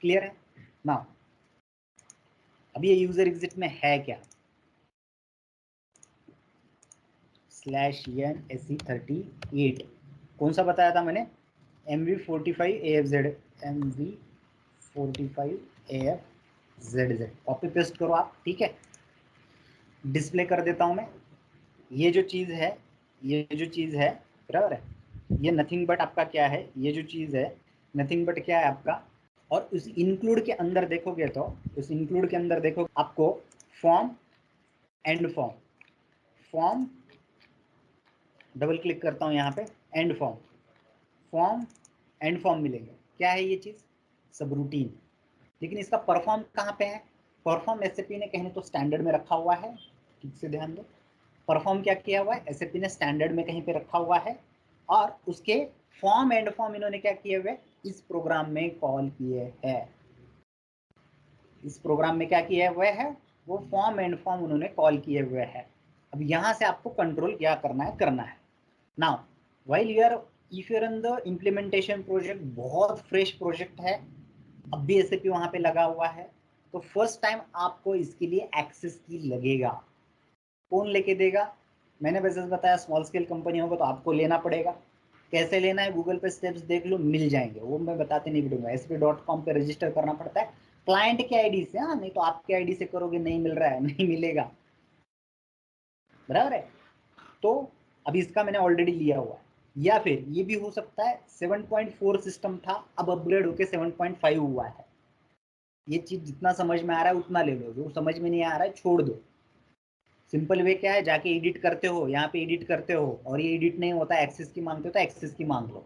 Clear है ना? अब ये यूजर एग्जिट में है क्या, /NSE38 कौन सा बताया था मैंने, MV45AFZ, MV45AFZZ कॉपी पेस्ट करो आप, ठीक है। डिस्प्ले कर देता हूं मैं, ये जो चीज़ है, ये जो चीज़ है बराबर है, ये नथिंग बट आपका क्या है, ये जो चीज़ है नथिंग बट क्या है आपका, और उस इंक्लूड के अंदर देखोगे तो उस इंक्लूड के अंदर देखो आपको form and form, form double click करता हूँ यहाँ पे, and form, form and form मिलेंगे। क्या है ये चीज़, सब रूटीन। लेकिन इसका परफॉर्म कहाँ पे है, परफॉर्म एसएपी ने कहीं तो स्टैंडर्ड में रखा हुआ है, ठीक से ध्यान दो, परफॉर्म क्या किया हुआ है, एसएपी ने स्टैंडर्ड में कहीं पे रखा हुआ है, और उसके फॉर्म एंड फॉर्म इन्होंने क्या किए हुए, इस प्रोग्राम में कॉल किए हैं, इस प्रोग्राम में क्या किए हुए है, वो फॉर्म एंड फॉर्म उन्होंने कॉल किए हुए हैं। अब यहां से आपको कंट्रोल क्या करना है now while you are, if you are in the implementation project, बहुत फ्रेश प्रोजेक्ट है, अब भी एसएपी वहां पे लगा हुआ है, तो फर्स्ट टाइम आपको इसके लिए एक्सेस की लगेगा। कौन लेके देगा, मैंने वैसे बताया स्मॉल स्केल कंपनी होगा तो आपको लेना पड़ेगा। कैसे लेना है, गूगल पे स्टेप्स देख लो, मिल जाएंगे, वो मैं बताते नहीं वीडियो में। sp.com पे रजिस्टर करना पड़ता है क्लाइंट के आईडी से, हाँ, नहीं तो आपके आईडी से करोगे नहीं मिल रहा है, नहीं मिलेगा, बराबर है। तो अब इसका मैंने ऑलरेडी लिया हुआ है, या फिर ये भी हो सकता है 7.4 सिस्टम था, अब अपग्रेड होके 7.5 हुआ है। ये चीज जितना समझ में आ रहा है उतना ले लो, जो समझ में नहीं आ रहा है छोड़ दो। सिंपल वे क्या है, जाके एडिट करते हो, यहाँ पे एडिट करते हो, और ये एडिट नहीं होता, एक्सेस की मांगते हो तो एक्सेस की मांग लो,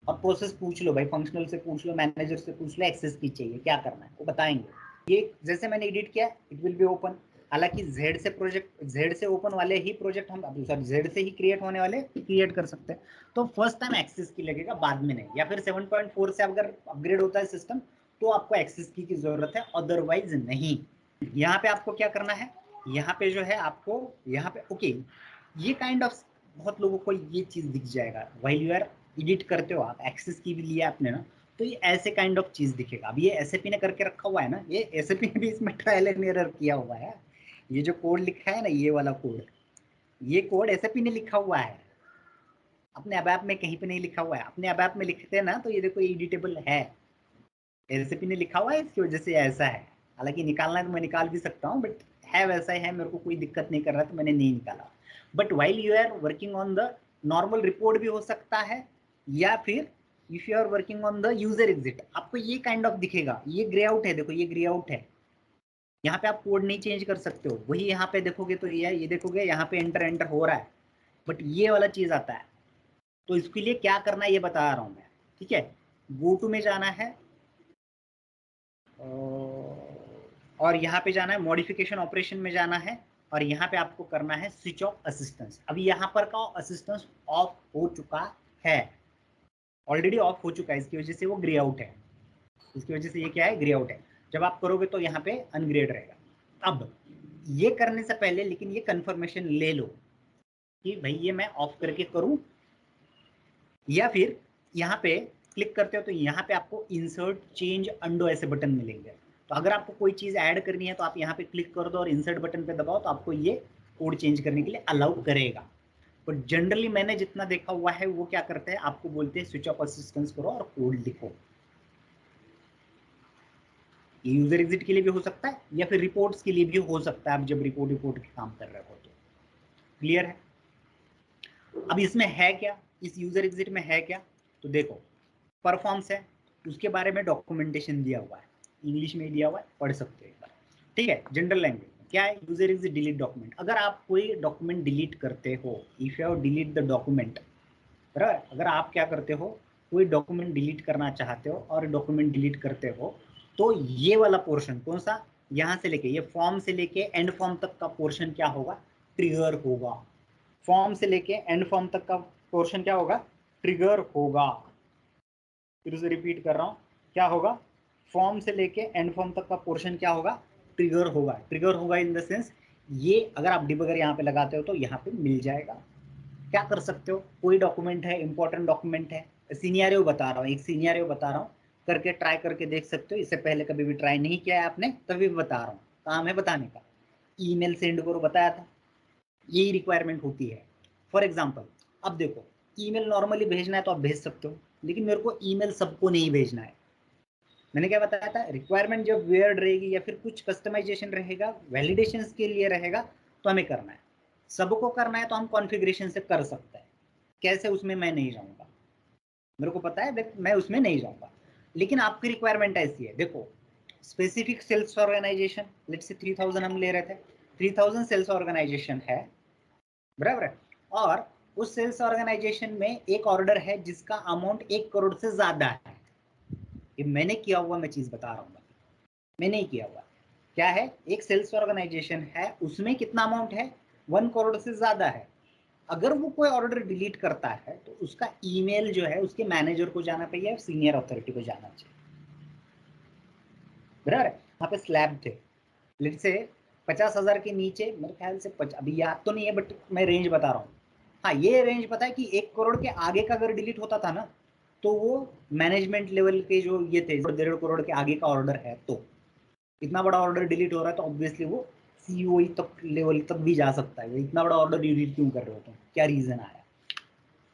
और प्रोसेस पूछ लो भाई, फंक्शनल से पूछ लो, मैनेजर से पूछ लो, एक्सेस की चाहिए क्या करना है वो बताएंगे। ये जैसे मैंने एडिट किया, इट विल बी ओपन। हालांकि जेड से प्रोजेक्ट, जेड से ओपन वाले ही प्रोजेक्ट हम, सॉरी जेड से ही क्रिएट होने वाले क्रिएट कर सकते हैं, तो फर्स्ट टाइम एक्सेस की लगेगा, बाद में नहीं। या फिर 7.4 से अगर अपग्रेड होता है सिस्टम तो आपको एक्सेस की जरूरत है, अदरवाइज नहीं। यहाँ पे आपको क्या करना है, यहाँ पे जो है आपको यहाँ पे ओके, ये काइंड ऑफ बहुत लोगों को ये चीज दिख जाएगा, व्हाइल यू आर एडिट करते हो आप, एक्सेस की भी लिया आपने ना, तो ये ऐसे काइंड ऑफ चीज दिखेगा। अब ये एसएपी ने करके रखा हुआ है ना, ये एसएपी ने भी इसमें ट्रायल एंड एरर किया हुआ है। ये जो कोड लिखा है ना, ये वाला कोड, ये कोड एसएपी ने लिखा हुआ है, अपने अबैप में कहीं पे नहीं लिखा हुआ है। अपने अबैप में लिखते हैं ना तो ये देखो एडिटेबल है, एसएपी ने लिखा हुआ है, इसकी वजह से ऐसा है। हालांकि निकालना है तो मैं निकाल भी सकता हूँ, बट है वैसा ही है, मेरे को कोई दिक्कत नहीं कर रहा तो मैंने नहीं निकाला। But while you are working on the normal report भी हो सकता है, या फिर if you are working on the user exit, आपको ये काइंड ऑफ दिखेगा। ये ग्रे आउट है, देखो ये ग्रे आउट है, यहाँ पे आप कोड नहीं चेंज कर सकते हो। वही यहाँ पे देखोगे तो ये देखोगे यहाँ पे एंटर एंटर हो रहा है, बट ये वाला चीज आता है। तो इसके लिए क्या करना है ये बता रहा हूं मैं, ठीक है। गो टू में जाना है, और यहाँ पे जाना है, मॉडिफिकेशन ऑपरेशन में जाना है, और यहाँ पे आपको करना है स्विच ऑफ असिस्टेंस। अभी यहाँ पर का असिस्टेंस ऑफ हो चुका है, ऑलरेडी ऑफ हो चुका है, इसकी वजह से वो ग्रे आउट है, इसकी वजह से ये क्या है, ग्रे आउट है। जब आप करोगे तो यहाँ पे अनग्रेड रहेगा। अब ये करने से पहले लेकिन ये कंफर्मेशन ले लो कि भाई ये मैं ऑफ करके करूं, या फिर यहाँ पे क्लिक करते हो तो यहाँ पे आपको इंसर्ट चेंज अंडो ऐसे बटन मिलेंगे। तो अगर आपको कोई चीज ऐड करनी है तो आप यहाँ पे क्लिक कर दो और इंसर्ट बटन पे दबाओ, तो आपको ये कोड चेंज करने के लिए अलाउ करेगा। बट जनरली मैंने जितना देखा हुआ है वो क्या करते हैं, आपको बोलते हैं स्विच ऑफ असिस्टेंस करो और कोड लिखो। ये यूजर एग्जिट के लिए भी हो सकता है, या फिर रिपोर्ट्स के लिए भी हो सकता है, आप जब रिपोर्ट के काम कर रहे हो तो। क्लियर है? अब इसमें है क्या, इस यूजर एग्जिट में है क्या, तो देखो परफॉर्म्स है, उसके बारे में डॉक्यूमेंटेशन दिया हुआ है, इंग्लिश में दिया हुआ है, पढ़ सकते हो एक बार, ठीक है। जनरल लैंग्वेज क्या है, यूजर एग्जिट डिलीट डॉक्यूमेंट। अगर आप कोई डॉक्यूमेंट डिलीट करते हो, if you delete the document, बराबर, अगर आप क्या करते हो, कोई डॉक्यूमेंट डिलीट करना चाहते हो और डॉक्यूमेंट डिलीट करते हो, तो ये वाला पोर्शन कौन सा, यहाँ से लेके ये फॉर्म से लेके एंड फॉर्म तक का पोर्शन क्या होगा, ट्रिगर होगा। फॉर्म से लेके एंड फॉर्म तक का पोर्शन क्या होगा, ट्रिगर होगा। फिर उसे रिपीट कर रहा हूँ, क्या होगा, फॉर्म से लेके एंड फॉर्म तक का पोर्शन क्या होगा, ट्रिगर होगा। ट्रिगर होगा इन द सेंस, ये अगर आप डिबगर यहाँ पे लगाते हो तो यहाँ पे मिल जाएगा। क्या कर सकते हो, कोई डॉक्यूमेंट है, इंपॉर्टेंट डॉक्यूमेंट है, सीनियरियो बता रहा हूँ, एक सीनियरियो बता रहा हूँ, करके ट्राई करके देख सकते हो। इससे पहले कभी भी ट्राई नहीं किया है आपने, तभी बता रहा हूँ, काम है बताने का। ईमेल सेंड करो, बताया था, यही रिक्वायरमेंट होती है। फॉर एग्जाम्पल अब देखो, ईमेल नॉर्मली भेजना है तो आप भेज सकते हो, लेकिन मेरे को ईमेल सबको नहीं भेजना है। मैंने क्या बताया था, रिक्वायरमेंट जब वेयर्ड रहेगी या फिर कुछ कस्टमाइजेशन रहेगा, वैलिडेशन के लिए रहेगा, तो हमें करना है। सबको करना है तो हम कॉन्फ़िगरेशन से कर सकते हैं। कैसे, उसमें मैं नहीं जाऊंगा, मेरे को पता है, मैं उसमें नहीं जाऊंगा। लेकिन आपकी रिक्वायरमेंट ऐसी है, देखो specific sales organisation, let's say 3000 हम ले रहे थे, 3000 सेल्स ऑर्गेनाइजेशन है, बराबर है। और उस सेल्स ऑर्गेनाइजेशन में एक ऑर्डर है जिसका अमाउंट 1 करोड़ से ज्यादा है। ये मैंने किया हुआ मैं चीज बता रहा हूँ, मैं नहीं किया हुआ। क्या है, एक सेल्स ऑर्गेनाइजेशन है, उसमें कितना अमाउंट है, 1 करोड़ से ज्यादा है। अगर वो कोई ऑर्डर डिलीट करता है तो उसका ईमेल जो है उसके मैनेजर को जाना चाहिए, सीनियर अथॉरिटी को जाना चाहिए, बराबर है। वहां पे स्लैब थे, लेट्स से 50,000 के नीचे, मेरे ख्याल से अभी याद तो नहीं है, बट मैं रेंज बता रहा हूँ। हाँ, ये रेंज पता है कि 1 करोड़ के आगे का अगर डिलीट होता था ना, तो वो मैनेजमेंट लेवल के जो ये थे, 1.5 करोड़ के आगे का ऑर्डर है, तो इतना बड़ा ऑर्डर डिलीट हो रहा है तो ऑब्वियसली वो सीईओ तक लेवल तक भी जा सकता है। इतना बड़ा ऑर्डर डिलीट क्यों कर रहे हो तुम, क्या रीजन आया,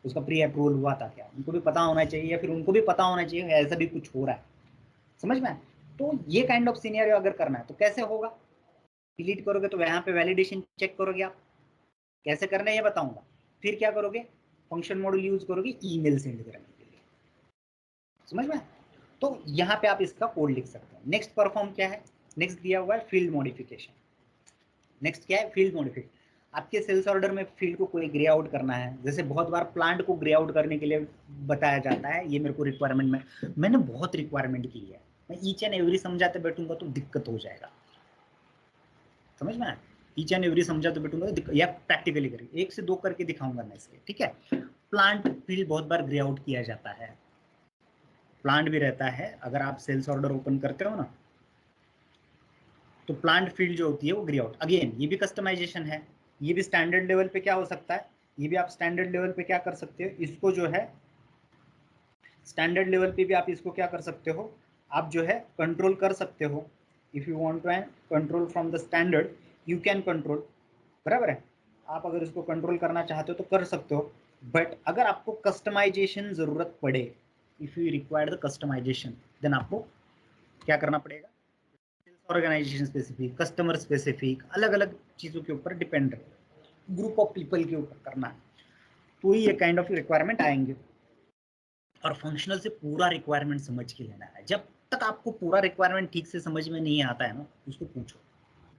उसका प्री अप्रूवल हुआ था क्या, उनको भी पता होना चाहिए, या फिर उनको भी पता होना चाहिए ऐसा भी कुछ हो रहा है, समझ में। तो ये काइंड ऑफ सिनेरियो अगर करना है तो कैसे होगा, डिलीट करोगे तो यहाँ पे वैलिडेशन चेक करोगे आप, कैसे करना है ये बताऊंगा। फिर क्या करोगे, फंक्शन मॉड्यूल यूज करोगे ईमेल सेंड करने के लिए, समझ में। तो यहाँ पे आप इसका कोड लिख सकते हैं। नेक्स्ट परफॉर्म क्या है, नेक्स्ट दिया हुआ है फील्ड मॉडिफिकेशन। नेक्स्ट क्या है, फील्ड मॉडिफिकेशन। आपके सेल्स ऑर्डर में फील्ड को कोई ग्रे आउट करना है, जैसे बहुत बार प्लांट को ग्रे आउट करने के लिए बताया जाता है, ये मेरे को रिक्वायरमेंट में, मैंने बहुत रिक्वायरमेंट की है, मैं ईच एंड एवरी समझाते बैठूंगा तो दिक्कत हो जाएगा, समझ में। ईच एंड एवरी समझाते बैठूंगा तो या प्रैक्टिकली करेंगे, 1 से 2 करके दिखाऊंगा मैं इसके, ठीक है। प्लांट फील्ड बहुत बार ग्रे आउट किया जाता है, प्लांट भी रहता है, अगर आप सेल्स ऑर्डर ओपन करते हो ना, तो प्लांट फील्ड जो होती है वो ग्रे आउट, अगेन ये भी कस्टमाइजेशन है, ये भी स्टैंडर्ड लेवल पे क्या हो सकता है, ये भी आप स्टैंडर्ड लेवल पे क्या कर सकते हो, इसको जो है स्टैंडर्ड लेवल पे भी आप इसको क्या कर सकते हो, आप जो है कंट्रोल कर सकते हो। If you want to control from the standard you can control, बराबर है। आप अगर इसको कंट्रोल करना चाहते हो तो कर सकते हो, बट अगर आपको कस्टमाइजेशन जरूरत पड़े, if you require the customisation, then आपको क्या करना पड़ेगा, ऑर्गेनाइजेशन स्पेसिफिक, कस्टमर स्पेसिफिक, अलग अलग चीजों के ऊपर डिपेंड है, ग्रुप ऑफ पीपल के ऊपर करना है, तो ये काइंड ऑफ रिक्वायरमेंट आएंगे। और फंक्शनल से पूरा रिक्वायरमेंट समझ के लेना है। जब तक आपको पूरा रिक्वायरमेंट ठीक से समझ में नहीं आता है ना, उसको पूछो।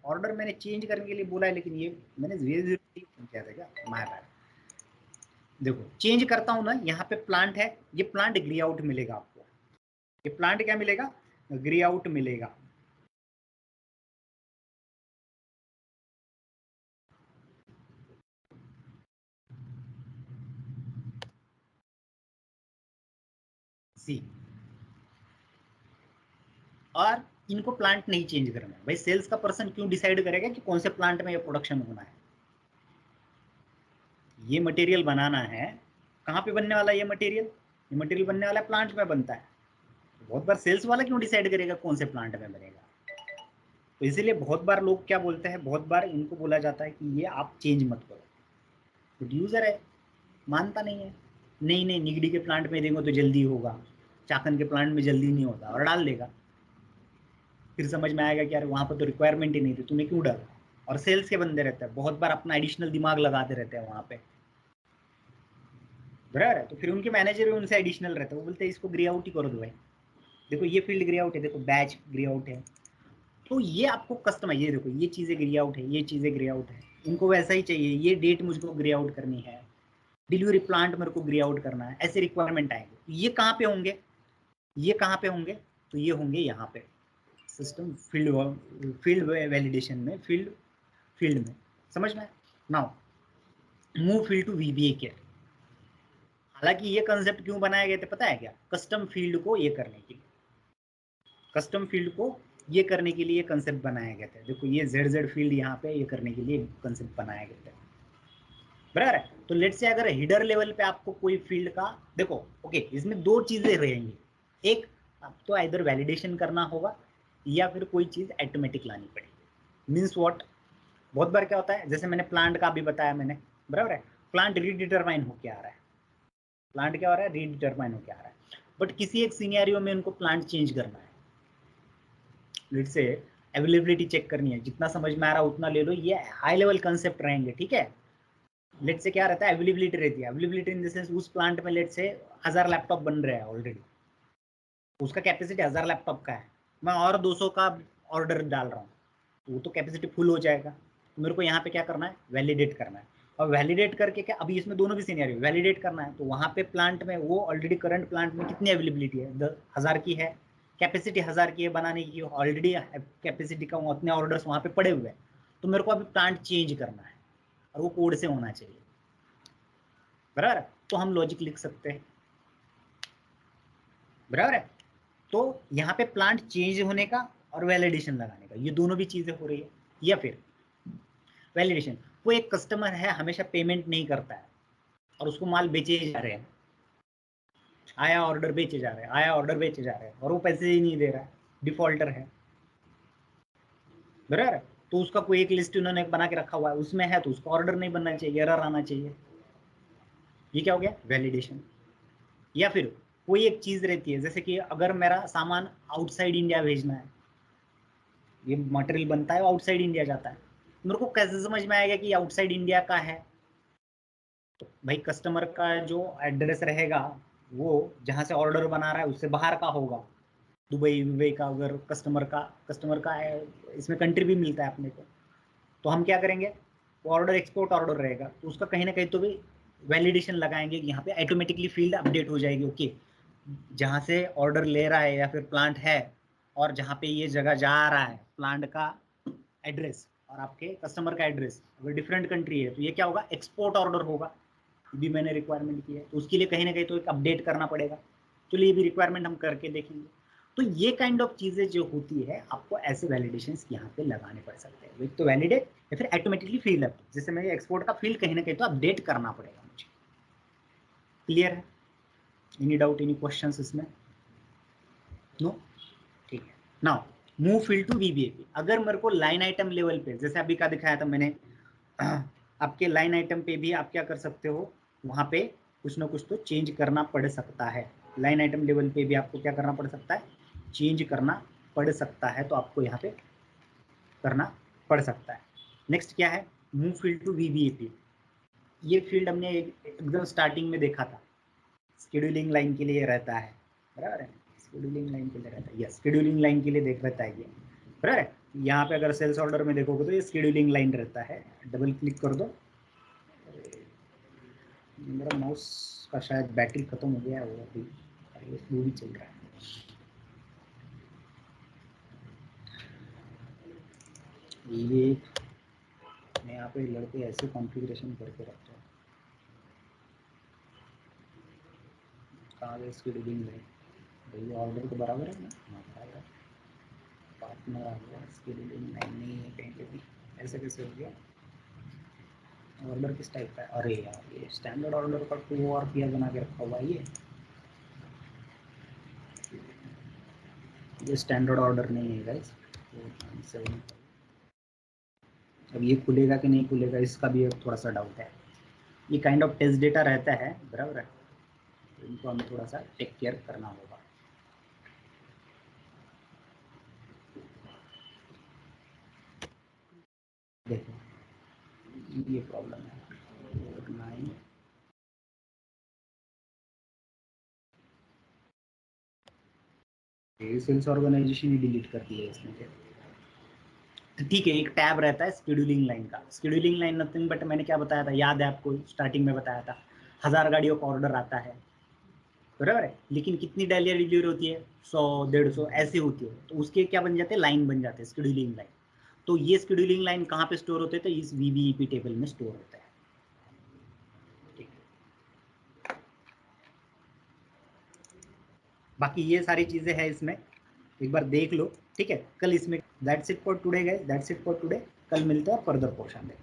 ऑर्डर मैंने चेंज करने के लिए बोला है, लेकिन ये मैंने धीरे धीरे किया था क्या, माय बैड। देखो चेंज करता हूं ना, यहाँ पे प्लांट है, ये प्लांट ग्री आउट मिलेगा आपको, ये प्लांट क्या मिलेगा, ग्री आउट मिलेगा। सी, और इनको प्लांट नहीं चेंज करना है भाई, सेल्स का पर्सन क्यों डिसाइड करेगा कि कौन से प्लांट में ये प्रोडक्शन होना है। ये मटेरियल बनाना है, कहाँ पे बनने वाला है ये मटेरियल, ये मटेरियल बनने वाला है प्लांट में बनता है। बहुत बार सेल्स वाला क्यों डिसाइड करेगा कौन से प्लांट में बनेगा। तो इसीलिए बहुत बार लोग क्या बोलते हैं, बहुत बार इनको बोला जाता है कि ये आप चेंज मत करो, प्रोड्यूसर है मानता नहीं है, नहीं नहीं निगड़ी के प्लांट में देंगे तो जल्दी होगा, चाकन के प्लांट में जल्दी नहीं होता, और डाल देगा। फिर समझ में आएगा कि यार वहां पर तो रिक्वायरमेंट ही नहीं थी, तूने क्यों डाला। और सेल्स के बंदे रहते हैं, बहुत बार अपना एडिशनल दिमाग लगाते रहते हैं वहां पे, बराबर है। तो फिर उनके मैनेजर भी उनसे एडिशनल रहते हैं, वो बोलते हैं इसको ग्रे आउट ही करो दो भाई, देखो ये फील्ड ग्रे आउट है, देखो बैच ग्रे आउट है, तो ये आपको कस्टमाइज, ये देखो ये चीजें ग्रे आउट है, ये चीजें ग्रे आउट है, इनको वैसा ही चाहिए, ये डेट मुझको ग्रे आउट करनी है, डिलीवरी प्लांट मेरे को ग्रे आउट करना है, ऐसे रिक्वायरमेंट आएंगे। ये कहाँ पे होंगे, ये कहाँ पे होंगे, तो ये होंगे यहाँ पे सिस्टम फील्ड वैलिडेशन में, फील्ड में, समझ में। Now move field to VBA care. हालांकि ये कंसेप्ट क्यों बनाए गए थे पता है क्या, कस्टम फील्ड को ये करने के लिए, कस्टम फील्ड को ये करने के लिए कंसेप्ट बनाए गए थे। देखो ये जेड जेड फील्ड यहाँ पे ये करने के लिए कंसेप्ट बनाए गए थे, बराबर है। तो लेट से अगर हिडर लेवल पे आपको कोई फील्ड का, देखो ओके, इसमें दो चीजें रहेंगी, एक आपको आइदर वैलिडेशन करना होगा या फिर कोई चीज़ ऑटोमेटिक लानी पड़ेगी। मीन्स व्हाट, बहुत बार क्या होता है, जैसे मैंने प्लांट का भी बताया मैंने, बराबर है, प्लांट रीडिटरमाइन होके आ रहा है, प्लांट क्या हो रहा है, रीडिटरमाइन होके आ रहा है, बट किसी एक सिनेरियो में उनको प्लांट चेंज करना है। लेट्स से अवेलेबिलिटी चेक करनी है, जितना समझ में आ रहा है उतना ले लो, ये हाई लेवल कंसेप्ट रहेंगे, ठीक है। लेट्स से क्या रहता है, अवेलेबिलिटी रहती है, अवेलेबिलिटी इन द सेंस उस प्लांट में लेट्स से 1000 लैपटॉप बन रहे हैं ऑलरेडी, उसका कैपेसिटी 1000 लैपटॉप का है, मैं और 200 का ऑर्डर डाल रहा हूँ, तो वो तो कैपेसिटी फुल हो जाएगा। तो मेरे को यहाँ पे क्या करना है, वैलिडेट करना है, और वैलिडेट करके क्या, अभी इसमें दोनों भी सिनेरियो वैलिडेट करना है, तो वहाँ पे प्लांट में वो ऑलरेडी करंट प्लांट में कितनी अवेलेबिलिटी है, 1000 की है, कैपेसिटी 1000 की है बनाने की, ऑलरेडी कैपेसिटी का उतने ऑर्डर्स वहाँ पे पड़े हुए हैं, तो मेरे को अभी प्लांट चेंज करना है और वो कोड से होना चाहिए, बराबर। तो हम लॉजिक लिख सकते हैं, बराबर है। तो यहाँ पे प्लांट चेंज होने का और वैलिडेशन लगाने का, ये दोनों भी चीजें हो रही है। या फिर वैलिडेशन, वो एक कस्टमर है हमेशा पेमेंट नहीं करता है और उसको माल बेचे जा रहे हैं, आया ऑर्डर बेचे जा रहे हैं, आया ऑर्डर बेचे जा रहे हैं, और वो पैसे ही नहीं दे रहा है, डिफॉल्टर है, बराबर। तो उसका कोई एक लिस्ट उन्होंने बना के रखा हुआ है, उसमें है तो उसका ऑर्डर नहीं बनना चाहिए, एरर आना चाहिए, ये क्या हो गया, वैलिडेशन। या फिर कोई एक चीज रहती है, जैसे कि अगर मेरा सामान आउटसाइड इंडिया भेजना है, ये मटेरियल बनता है आउटसाइड इंडिया जाता है, मेरे को कैसे समझ में आएगा कि आउटसाइड इंडिया का है, तो भाई कस्टमर का जो एड्रेस रहेगा वो जहाँ से ऑर्डर बना रहा है उससे बाहर का होगा, दुबई का, अगर कस्टमर का है, इसमें कंट्री भी मिलता है अपने को, तो हम क्या करेंगे, वो ऑर्डर एक्सपोर्ट ऑर्डर रहेगा, तो उसका कहीं ना कहीं तो भी वैलिडेशन लगाएंगे कि यहाँ पे ऑटोमेटिकली फील्ड अपडेट हो जाएगी, ओके जहाँ से ऑर्डर ले रहा है या फिर प्लांट है और जहाँ पे ये जगह जा रहा है, प्लांट का एड्रेस और आपके कस्टमर का एड्रेस अगर डिफरेंट कंट्री है, तो ये क्या होगा, एक्सपोर्ट ऑर्डर होगा, भी मैंने रिक्वायरमेंट की है, तो उसके लिए कहीं ना कहीं तो एक अपडेट करना पड़ेगा, तो ये भी रिक्वायरमेंट हम करके देखेंगे। तो ये काइंड ऑफ चीजें जो होती है, आपको ऐसे वैलिडेशंस यहाँ पे लगाने पड़ सकते हैं, एक तो वैलिडेट या फिर ऑटोमेटिकली फील्ड अप, जैसे मेरे एक्सपोर्ट का फील्ड कहीं ना कहीं तो अपडेट करना पड़ेगा मुझे। क्लियर है, एनी डाउट, एनी क्वेश्चन इसमें, नो, ठीक है। नाउ मूव फील्ड टू वीबीएपी, अगर मेरे को लाइन आइटम लेवल पे, जैसे अभी का दिखाया था मैंने, आपके लाइन आइटम पे भी आप क्या कर सकते हो, वहाँ पे कुछ ना कुछ तो चेंज करना पड़ सकता है, लाइन आइटम लेवल पे भी आपको क्या करना पड़ सकता है, चेंज करना पड़ सकता है, तो आपको यहाँ पे करना पड़ सकता है। नेक्स्ट क्या है, मूव फील्ड टू वीबीएपी, ये फील्ड हमने एकदम स्टार्टिंग में देखा था, शेड्यूलिंग लाइन के लिए रहता है, बराबर है, शेड्यूलिंग लाइन के लिए रहता है, यस शेड्यूलिंग लाइन के लिए देख रहता है ये, बराबर है। यहाँ पे अगर सेल्स ऑर्डर में देखोगे तो ये शेड्यूलिंग लाइन रहता है, डबल क्लिक कर दो, मेरा माउस का शायद बैटरी खत्म हो गया है, वो अभी स्लो भी चल रहा है, ये मैं यहाँ पे लड़के ऐसे कॉन्फ़िगरेशन करके रखता हूँ, कहाँ गए शेड्यूलिंग लाइन, भाई ऑर्डर तो बराबर है ना, हाँ बराबर, पार्टनर आ गया, शेड्यूलिंग लाइन नहीं है कहीं पे भी, ऐसे कैसे हो गया, ऑर्डर किस टाइप का है, अरे यार ये स्टैंडर्ड ऑर्डर का 2 और पियर बना के रखा हुआ है, ये स्टैंडर्ड ऑर्डर नहीं है गाइस, 4.7, अब ये खुलेगा कि नहीं खुलेगा इसका भी एक थोड़ा सा डाउट है, ये काइंड ऑफ टेस्ट डेटा रहता है, बराबर है, तो इनको हमें थोड़ा सा टेक केयर करना होगा। देखो ये प्रॉब्लम है, 9 सेल्स ऑर्गेनाइजेशन ही डिलीट कर दिया इसने फिर, तो ठीक है, एक टैब रहता है शेड्यूलिंग लाइन का, शेड्यूलिंग लाइन नथिंग बट मैंने क्या बताया था, याद है आपको, स्टार्टिंग में बताया था, 1000 गाड़ियों का ऑर्डर आता है, बराबर है, लेकिन कितनी डेली डिलीवरी होती है, 100 150 ऐसी होती है, तो उसके क्या बन जाते हैं, लाइन बन जाते हैं, शेड्यूलिंग लाइन। तो ये शेड्यूलिंग लाइन कहाँ पे स्टोर होते हैं, तो इस वीवीईपी टेबल में स्टोर होता है, ठीक है। बाकी ये सारी चीजें हैं इसमें, एक बार देख लो, ठीक है। कल इसमें that's it for today guys, that's it for today, कल मिलते हैं फर्दर पोर्शन में।